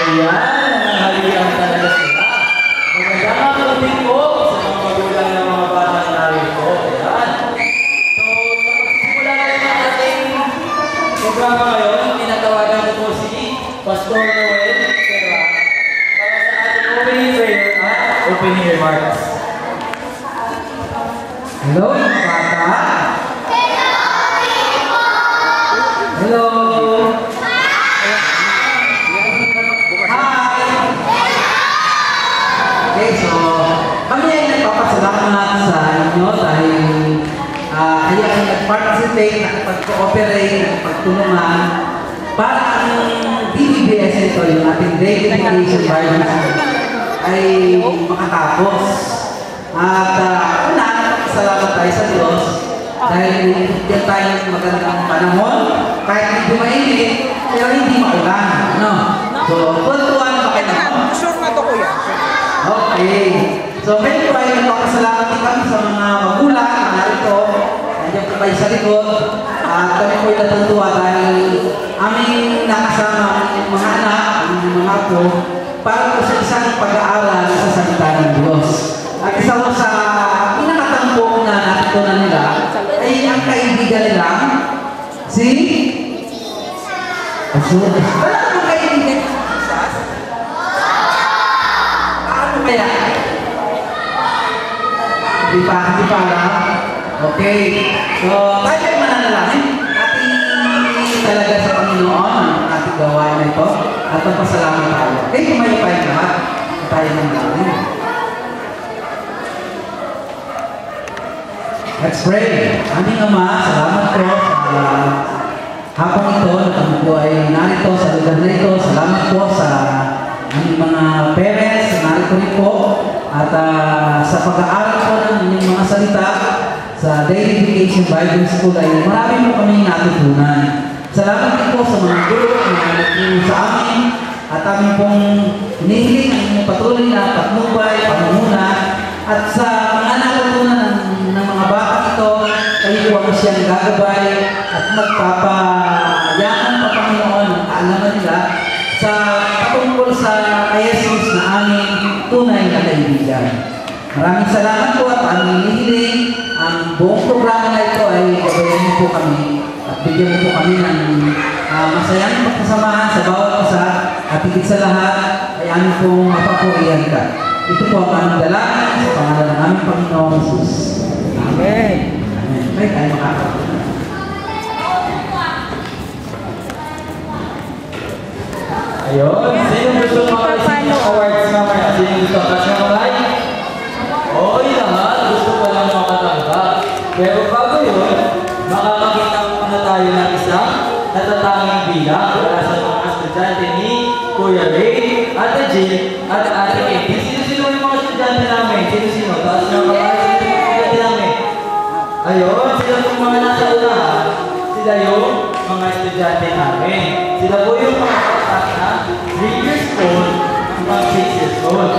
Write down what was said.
Ayan, nanghalian talaga sila. Magandang hapon po sa mga magulang ng mga bata narito. Ayan. So, sa pagsisimula na ng ating programa ngayon, tinatawagan ko po si Pastor Noel Serra para sa ating opening prayer at opening remarks. Hello, mga bata. Hello. Okay, so kami ay nagpapasalamat sa inyo dahil kayo ay nag-participate, nakapag-cooperate, nakapagtulungan para ang DBBS ito, yung ating Daily Education Bible ay makatapos. At una, salamat tayo sa Diyos dahil bigyan tayo ng magandang panahon kahit hindi mainit, pero hindi maulan. No? So, puntuan pa kayo naman. Sure na to, kuya. Okay. So, medyo ay nagpapasalamat din kami sa mga magulang na narito. Nandiyan po kayo sa likod. At kami po ay natutuwa dahil aming nakasama ang mga anak, ang mga apo, para po sa isang pag-aaral sa salita ng Diyos. At isa po sa pinakatampok na natutunan nila ay ang kaibigan nila, si Jesus. Wala namang kaibigan ni Jesus. Paano kaya? Hindi pa lang. Okay. So, tayo ay mananalangin. Ating talaga sa Panginoon ang ating gawain na ito at magpasalamat tayo. Okay, kumayo tayo lahat. Tayo manalangin. Let's pray. Aming Ama, salamat po sa hapon ito na kami po ay narito sa lugar na ito. Salamat po sa aming mga parents na narito rin po at sa pag-aaral po ng inyong mga salita sa Daily Education Bible School ay marami po kami natutunan. Salamat din po sa mga guro na nagtulong sa amin at aming pong hinihiling ang inyong patuloy na patnubay, pangunguna at sa mga natutunan ng mga bata ito, kayo po siyang gagabay at magpapayaman pa Panginoon ang kaalaman nila sa patungkol sa Jesus na aming tunay na kaibigan. Maraming salamat po at aming hinihiling ang buong programa na ito ay gabayan po kami at bigyan po kami ng masayang pagkasamahan sa bawat isa at higit sa lahat ay aming pong mapapurihan ka. Ito po ang aming dalangin sa pangalan ng aming Panginoon Jesus. Amen. Amen. May tayo makakapagod. Ayun. Sino gusto makareceive ng awards mamaya? Sino gusto kasi malay? Oo, lahat. Gusto pa lang makatanggap. Pero bago yun, makakakita muna tayo ng isang natatanging bilang para sa mga estudyante ni Kuya Ray, Ate Jill, at Ate Katie. Sino-sino yung mga estudyante namin? Sino-sino? Taas na mga estudyante namin. Ayun, sila yung mga nasa unahan. Sila yung mga estudyante namin. Sila po yung mga katak na 3 years old hanggang 6 years old.